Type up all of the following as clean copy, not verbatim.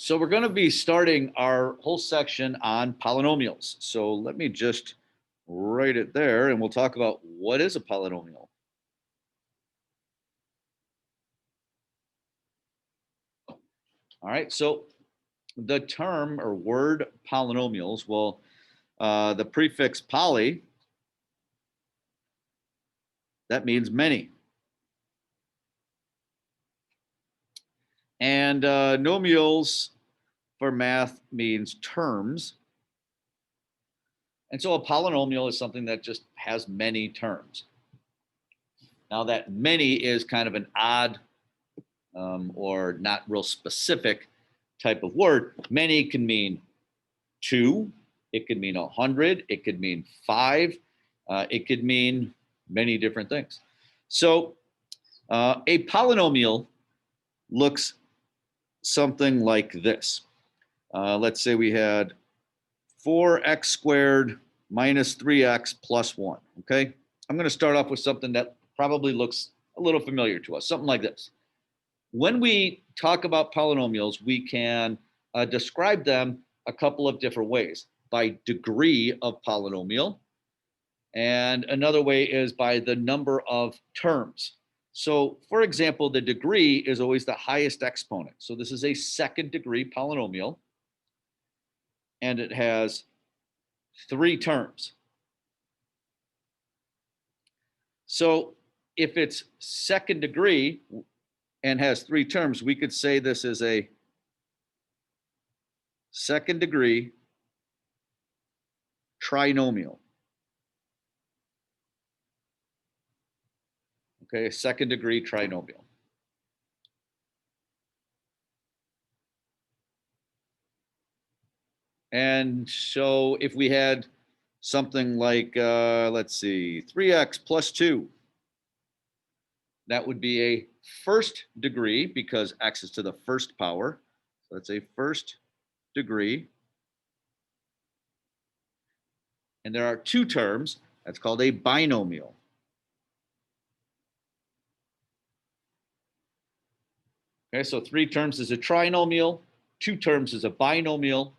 So we're going to be starting our whole section on polynomials. So let me just write it there and we'll talk about what is a polynomial. All right, so the term or word polynomials, well, the prefix poly, that means many. And nomials for math means terms. And so a polynomial is something that just has many terms. Now that many is kind of an odd or not real specific type of word. Many can mean 2, it could mean 100, it could mean 5, it could mean many different things. So a polynomial looks something like this. Let's say we had 4x squared minus 3x plus 1, okay? I'm going to start off with something that probably looks a little familiar to us, something like this. When we talk about polynomials, we can describe them a couple of different ways. By degree of polynomial, and another way is by the number of terms. So, for example, the degree is always the highest exponent. So this is a second degree polynomial, and it has 3 terms. So if it's second degree and has 3 terms, we could say this is a second degree trinomial. Okay, a second degree trinomial. And so if we had something like, let's see, 3x plus 2, that would be a first degree because x is to the first power. So that's a first degree. And there are 2 terms. That's called a binomial. Okay, so 3 terms is a trinomial, 2 terms is a binomial,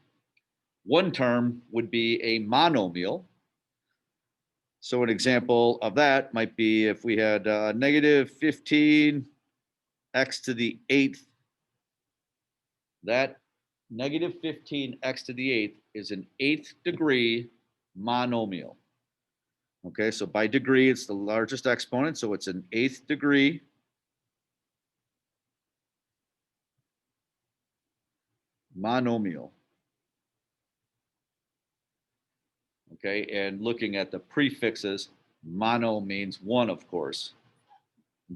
1 term would be a monomial. So an example of that might be if we had negative 15 x to the 8th. That negative 15 x to the 8th is an 8th degree monomial. Okay, so by degree, it's the largest exponent, so it's an 8th degree monomial. Okay, and looking at the prefixes, mono means 1, of course.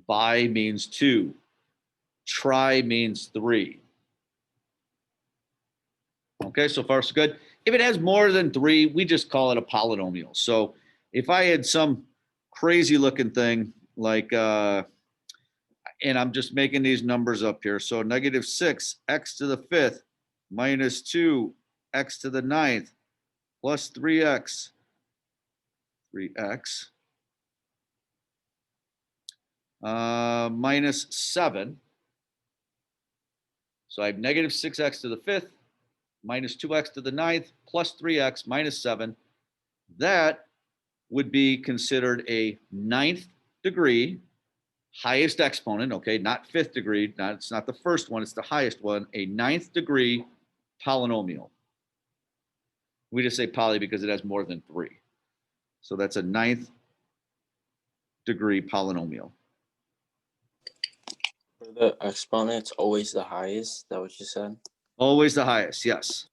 Bi means 2. Tri means 3. Okay, so far so good. If it has more than 3, we just call it a polynomial. So if I had some crazy looking thing like, and I'm just making these numbers up here. So negative 6 x to the 5th minus 2 x to the 9th plus 3x minus 7. So I have negative 6x to the 5th minus 2x to the 9th plus 3x minus 7. That would be considered a 9th degree highest exponent, okay, not 5th degree, it's not the first one, it's the highest one, a 9th degree polynomial. We just say poly because it has more than 3. So that's a 9th degree polynomial. For the exponent's always the highest, is that what you said? Always the highest, yes.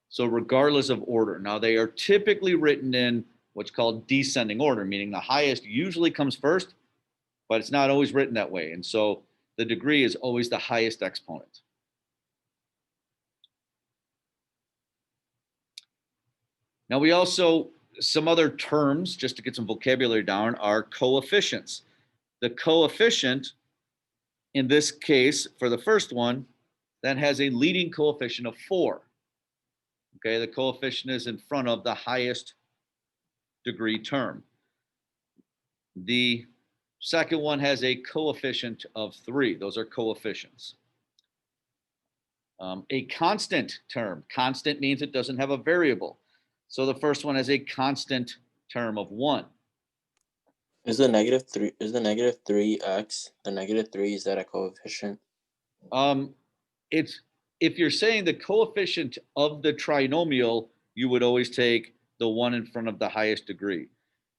So regardless of order. Now they are typically written in what's called descending order, meaning the highest usually comes first, but it's not always written that way. And so the degree is always the highest exponent. Now we also, some other terms, just to get some vocabulary down, are coefficients. The coefficient, in this case, for the first one, that has a leading coefficient of 4. Okay, the coefficient is in front of the highest degree term. The second one has a coefficient of 3. Those are coefficients. A constant term. Constant means it doesn't have a variable. So the first one has a constant term of 1. Is the negative 3x, the negative 3, is that a coefficient? It's if you're saying the coefficient of the trinomial, you would always take the 1 in front of the highest degree.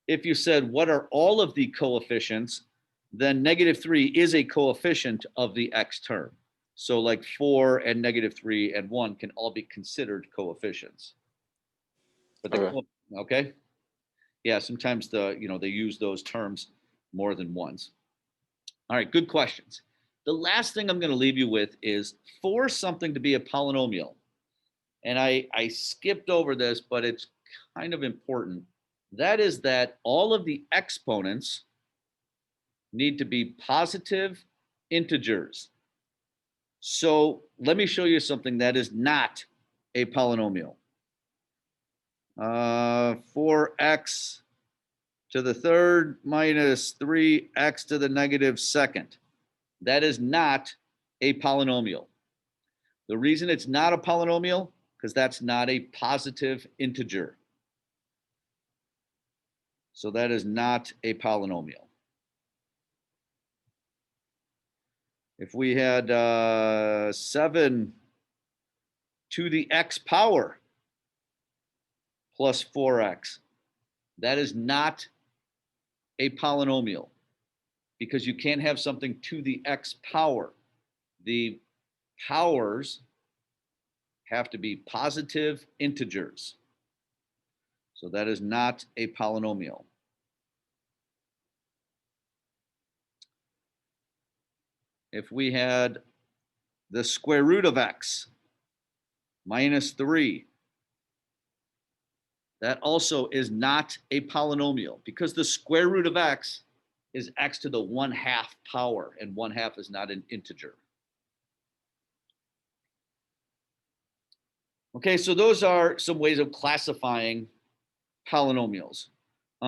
If you said, what are all of the coefficients, then negative 3 is a coefficient of the x term. So like 4 and negative 3 and 1 can all be considered coefficients. But Okay. okay. Yeah, sometimes they use those terms more than once. All right, good questions. The last thing I'm going to leave you with is for something to be a polynomial. And I skipped over this, but it's kind of important. That is that all of the exponents need to be positive integers. So let me show you something that is not a polynomial. 4x to the third minus 3x to the negative second. That is not a polynomial. The reason it's not a polynomial, because that's not a positive integer. So that is not a polynomial. If we had 7 to the x power plus 4x, that is not a polynomial because you can't have something to the x power. The powers have to be positive integers. So that is not a polynomial. If we had the square root of x minus 3, that also is not a polynomial because the square root of x is x to the 1/2 power, and 1/2 is not an integer. Okay, so those are some ways of classifying polynomials.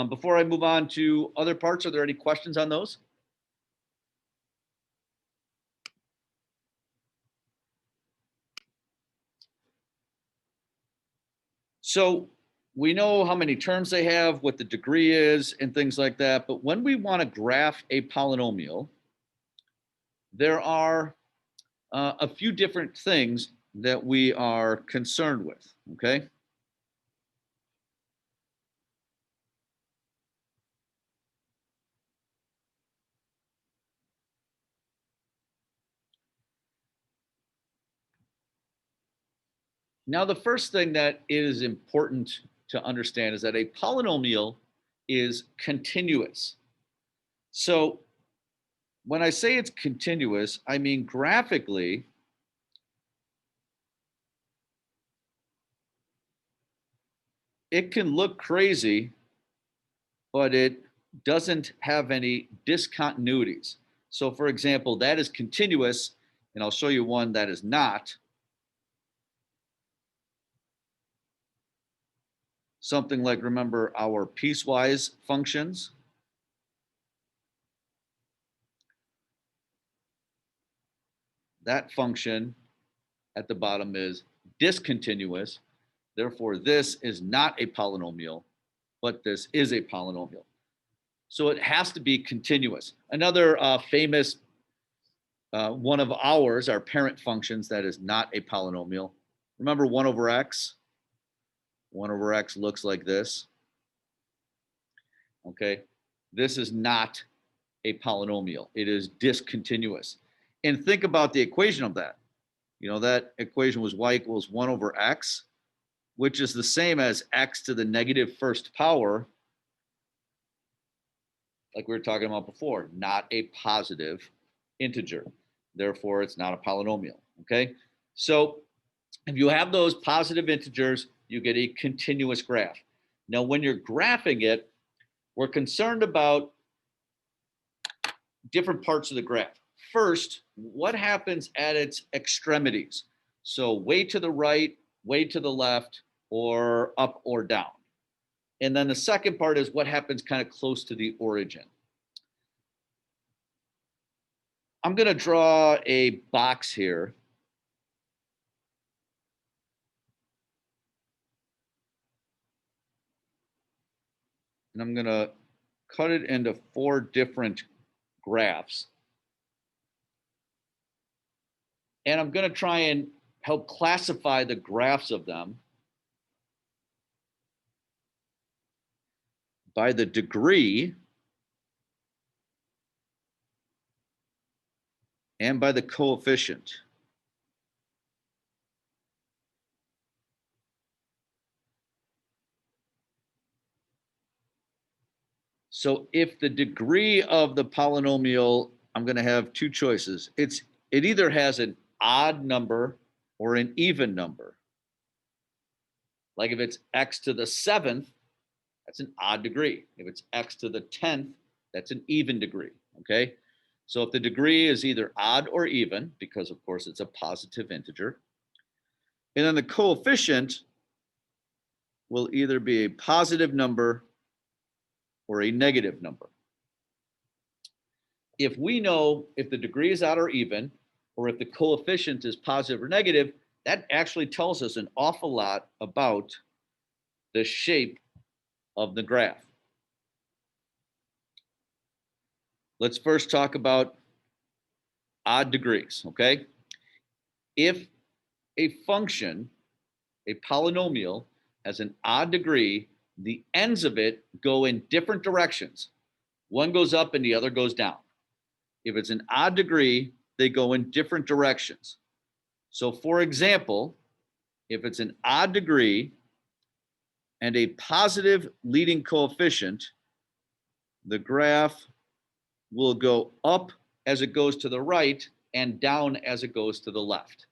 Before I move on to other parts, are there any questions on those? So we know how many terms they have, what the degree is, and things like that. But when we want to graph a polynomial, there are a few different things that we are concerned with, okay? Now, the first thing that is important to understand is that a polynomial is continuous. So when I say it's continuous, I mean graphically, it can look crazy, but it doesn't have any discontinuities. So for example, that is continuous, and I'll show you one that is not. Something like, remember our piecewise functions. That function at the bottom is discontinuous. Therefore, this is not a polynomial, but this is a polynomial. So it has to be continuous. Another famous one of ours, our parent functions, that is not a polynomial. Remember 1 over x? 1 over x looks like this. Okay, this is not a polynomial. It is discontinuous. And think about the equation of that. You know, that equation was y equals 1 over x, which is the same as x to the negative first power, like we were talking about before, not a positive integer. Therefore, it's not a polynomial, okay? So if you have those positive integers, you get a continuous graph. Now, when you're graphing it, we're concerned about different parts of the graph. First, what happens at its extremities? So way to the right, way to the left, or up or down. And then the second part is what happens kind of close to the origin. I'm going to draw a box here. and I'm going to cut it into 4 different graphs. And I'm going to try and help classify the graphs of them by the degree and by the coefficient. So if the degree of the polynomial, I'm going to have 2 choices. It either has an odd number or an even number. Like if it's x to the 7th, that's an odd degree. If it's x to the 10th, that's an even degree, okay? So if the degree is either odd or even, because of course it's a positive integer, and then the coefficient will either be a positive number or a negative number. If we know if the degree is odd or even, or if the coefficient is positive or negative, that actually tells us an awful lot about the shape of the graph. Let's first talk about odd degrees, okay? If a function, a polynomial, has an odd degree, the ends of it go in different directions. One goes up and the other goes down. If it's an odd degree, they go in different directions. So for example, if it's an odd degree and a positive leading coefficient, the graph will go up as it goes to the right and down as it goes to the left.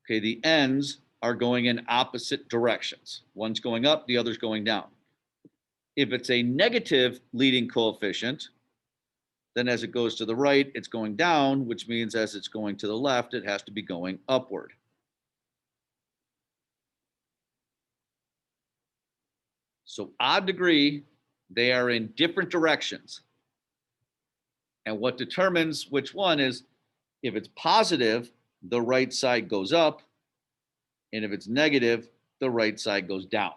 Okay, the ends are going in opposite directions. One's going up, the other's going down. If it's a negative leading coefficient, then as it goes to the right, it's going down, which means as it's going to the left, it has to be going upward. So odd degree, they are in different directions. And what determines which one is if it's positive, the right side goes up, and if it's negative, the right side goes down.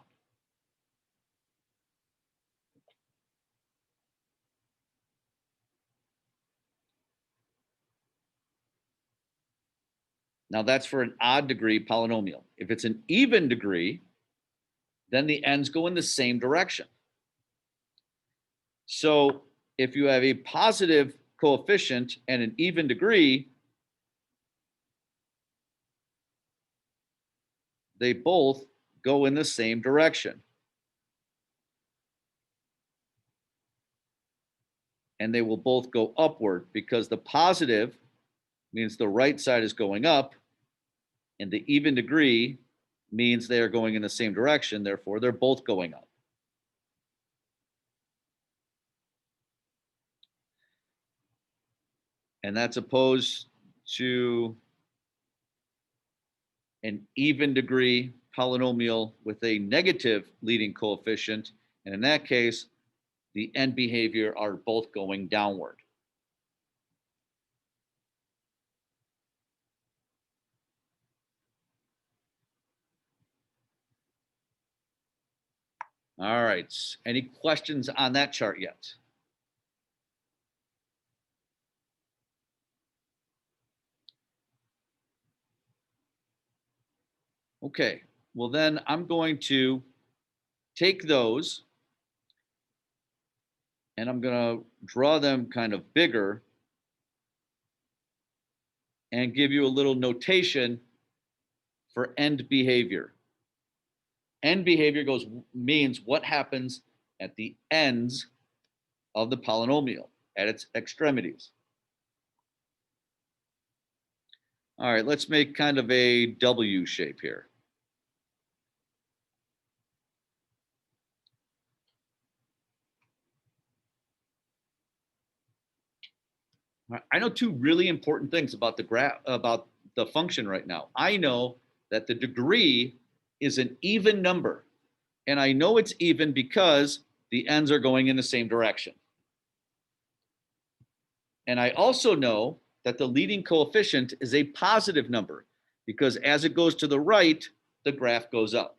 Now that's for an odd degree polynomial. If it's an even degree, then the ends go in the same direction. So if you have a positive coefficient and an even degree, they both go in the same direction. And they will both go upward because the positive means the right side is going up, and the even degree means they are going in the same direction. Therefore, they're both going up. And that's opposed to an even degree polynomial with a negative leading coefficient. And in that case, the end behavior are both going downward. All right. Any questions on that chart yet? Okay. Well, then I'm going to take those and I'm going to draw them kind of bigger and give you a little notation for end behavior. End behavior means what happens at the ends of the polynomial, at its extremities. All right, let's make kind of a W shape here. I know 2 really important things about the graph, about the function right now. I know that the degree is an even number, and I know it's even because the ends are going in the same direction. And I also know that the leading coefficient is a positive number because as it goes to the right, the graph goes up.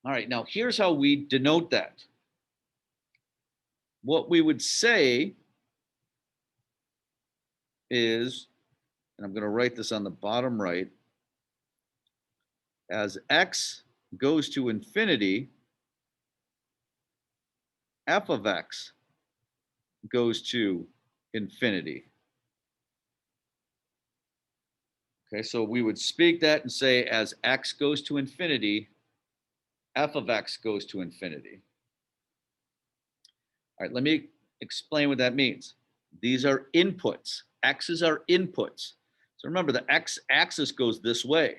All right, now here's how we denote that. What we would say is, and I'm going to write this on the bottom right, as x goes to infinity, f of x goes to infinity. Okay, so we would speak that and say as x goes to infinity, f of x goes to infinity. All right, let me explain what that means. These are inputs. X's are inputs. So remember, the x-axis goes this way.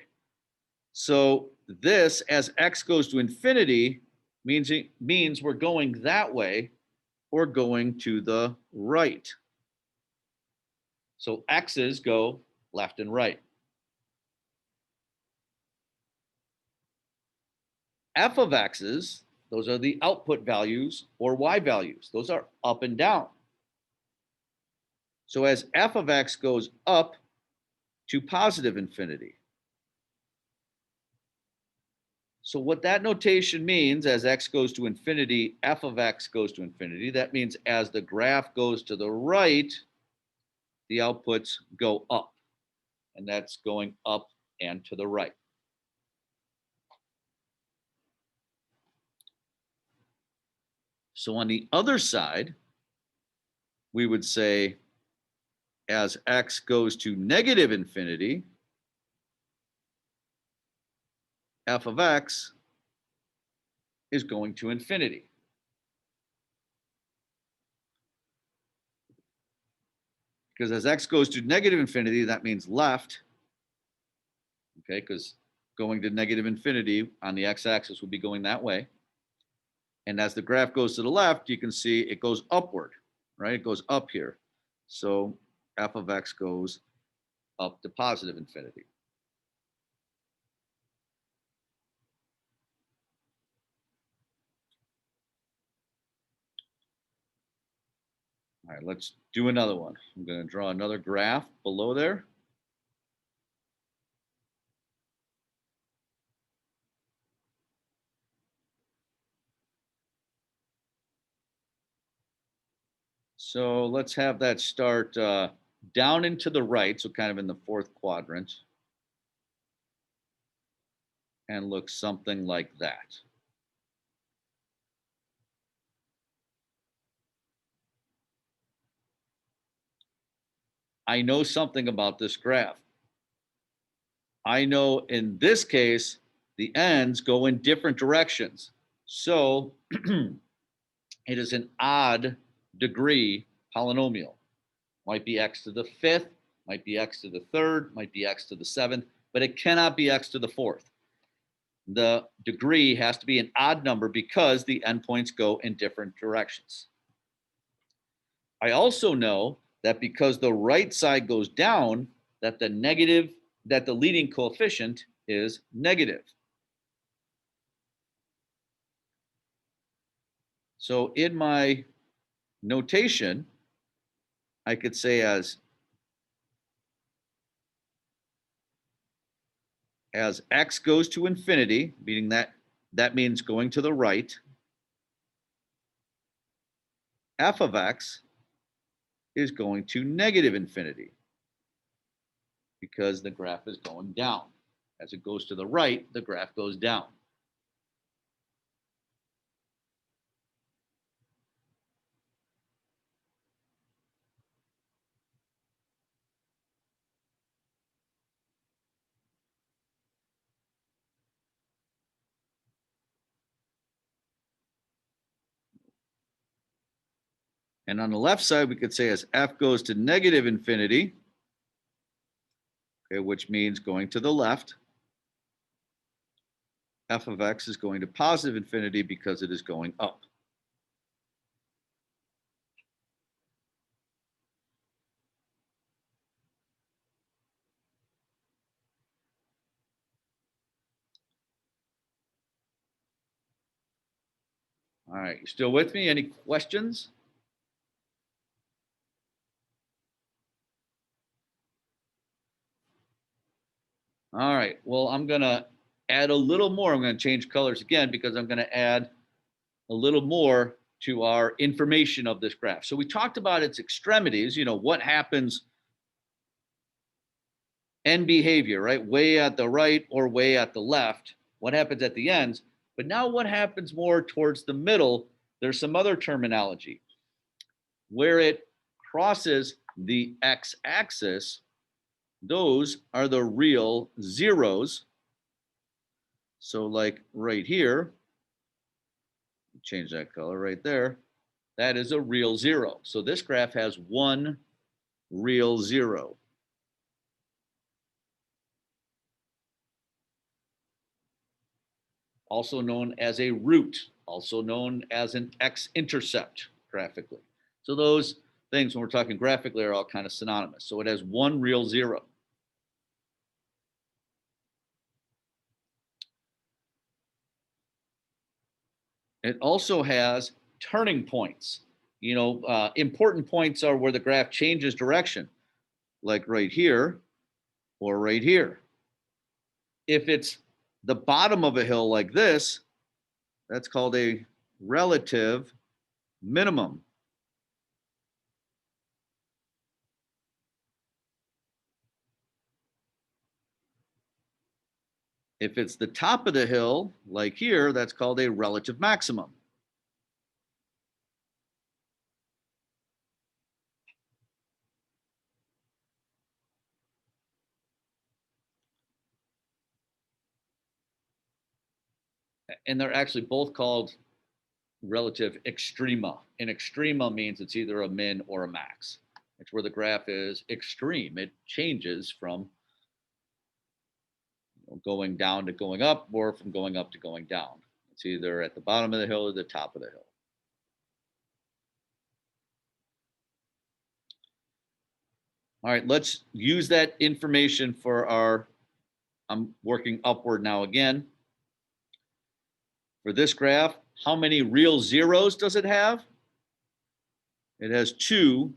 So this, as x goes to infinity, means we're going that way or going to the right. So x's go left and right. F of x's, those are the output values or y values. Those are up and down. So as f of x goes up to positive infinity. So what that notation means, as x goes to infinity, f of x goes to infinity. That means as the graph goes to the right, the outputs go up. And that's going up and to the right. So on the other side, we would say as x goes to negative infinity, f of x is going to infinity. Because as x goes to negative infinity, that means left. Okay, because going to negative infinity on the x-axis would be going that way. And as the graph goes to the left, you can see it goes upward, right? It goes up here. So f of x goes up to positive infinity. All right, let's do another one. I'm going to draw another graph below there. So let's have that start down and to the right, so kind of in the fourth quadrant, and look something like that. I know something about this graph. I know in this case, the ends go in different directions. So it is an odd degree polynomial. Might be x to the fifth, might be x to the third, might be x to the seventh, but it cannot be x to the fourth. The degree has to be an odd number because the endpoints go in different directions. I also know that because the right side goes down, that the leading coefficient is negative. So in my notation, I could say as x goes to infinity, meaning that means going to the right, f of x is going to negative infinity because the graph is going down. As it goes to the right, the graph goes down. And on the left side, we could say as f goes to negative infinity, okay, which means going to the left, f of x is going to positive infinity because it is going up. All right, you still with me? Any questions? All right, well, I'm gonna add a little more. I'm gonna change colors again because I'm gonna add a little more to our information of this graph. So we talked about its extremities, what happens end behavior, right? Way at the right or way at the left. What happens at the ends? But now what happens more towards the middle? There's some other terminology. Where it crosses the x-axis, those are the real zeros. So like right here, change that color right there, that is a real zero. So this graph has one real zero. Also known as a root, also known as an x-intercept graphically. So those things, when we're talking graphically, are all kind of synonymous. So it has one real zero. It also has turning points. Important points are where the graph changes direction, like right here or right here. If it's the bottom of a hill like this, that's called a relative minimum. If it's the top of the hill, like here, that's called a relative maximum. And they're actually both called relative extrema. And extrema means it's either a min or a max. It's where the graph is extreme. It changes from going down to going up or from going up to going down. It's either at the bottom of the hill or the top of the hill. All right, let's use that information for our, I'm working upward now again. For this graph, how many real zeros does it have? It has two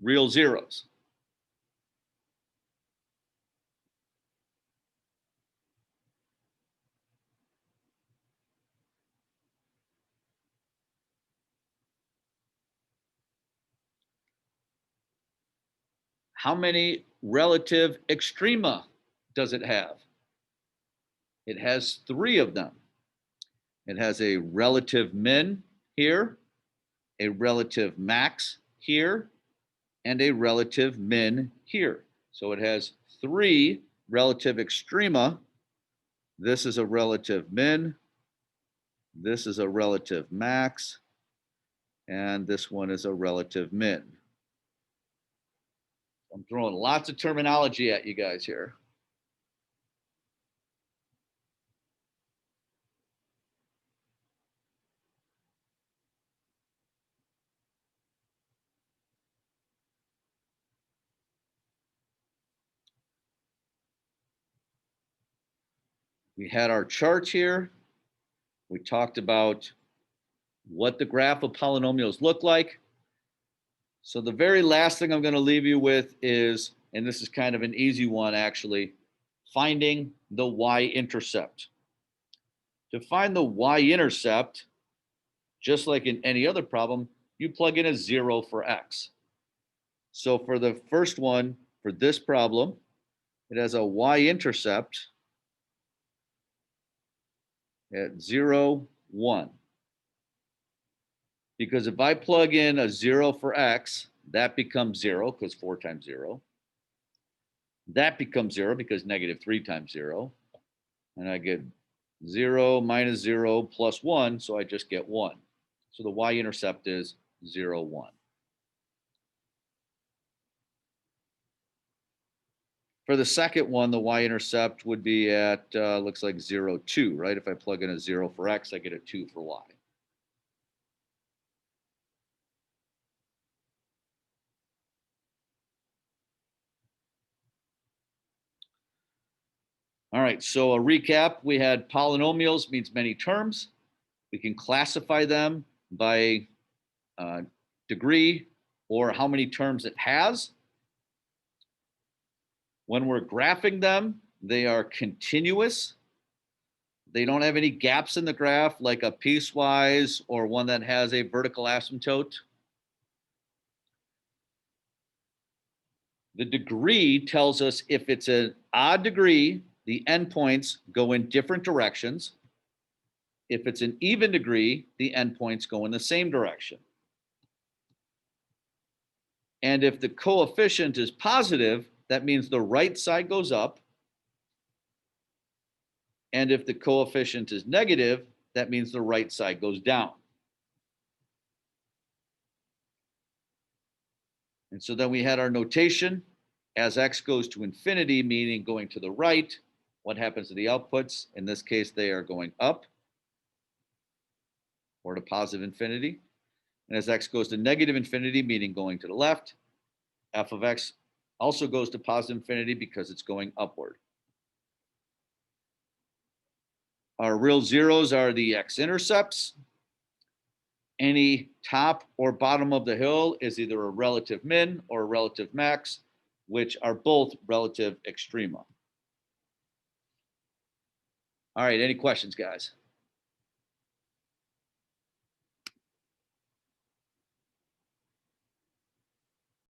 real zeros. How many relative extrema does it have? It has three of them. It has a relative min here, a relative max here, and a relative min here. So it has three relative extrema. This is a relative min. This is a relative max. And this one is a relative min. I'm throwing lots of terminology at you guys here. We had our charts here. We talked about what the graph of polynomials look like. So the very last thing I'm going to leave you with is, and this is kind of an easy one actually, finding the y-intercept. To find the y-intercept, just like in any other problem, you plug in a 0 for x. So for the first one, for this problem, it has a y-intercept at 0, 1. Because if I plug in a 0 for x, that becomes 0 because 4 times 0. That becomes 0 because negative 3 times 0. And I get 0 minus 0 plus 1, so I just get 1. So the y-intercept is 0, 1. For the second one, the y-intercept would be at, looks like 0, 2, right? If I plug in a 0 for x, I get a 2 for y. All right, so a recap, we had polynomials means many terms. We can classify them by degree or how many terms it has. When we're graphing them, They are continuous. They don't have any gaps in the graph like a piecewise or one that has a vertical asymptote. The degree tells us if it's an odd degree, the endpoints go in different directions. If it's an even degree, the endpoints go in the same direction. And if the coefficient is positive, that means the right side goes up. And if the coefficient is negative, that means the right side goes down. And so then we had our notation as x goes to infinity, meaning going to the right. What happens to the outputs? In this case, they are going up or to positive infinity. And as x goes to negative infinity, meaning going to the left, f of x also goes to positive infinity because it's going upward. Our real zeros are the x-intercepts. Any top or bottom of the hill is either a relative min or a relative max, which are both relative extrema. All right, any questions, guys?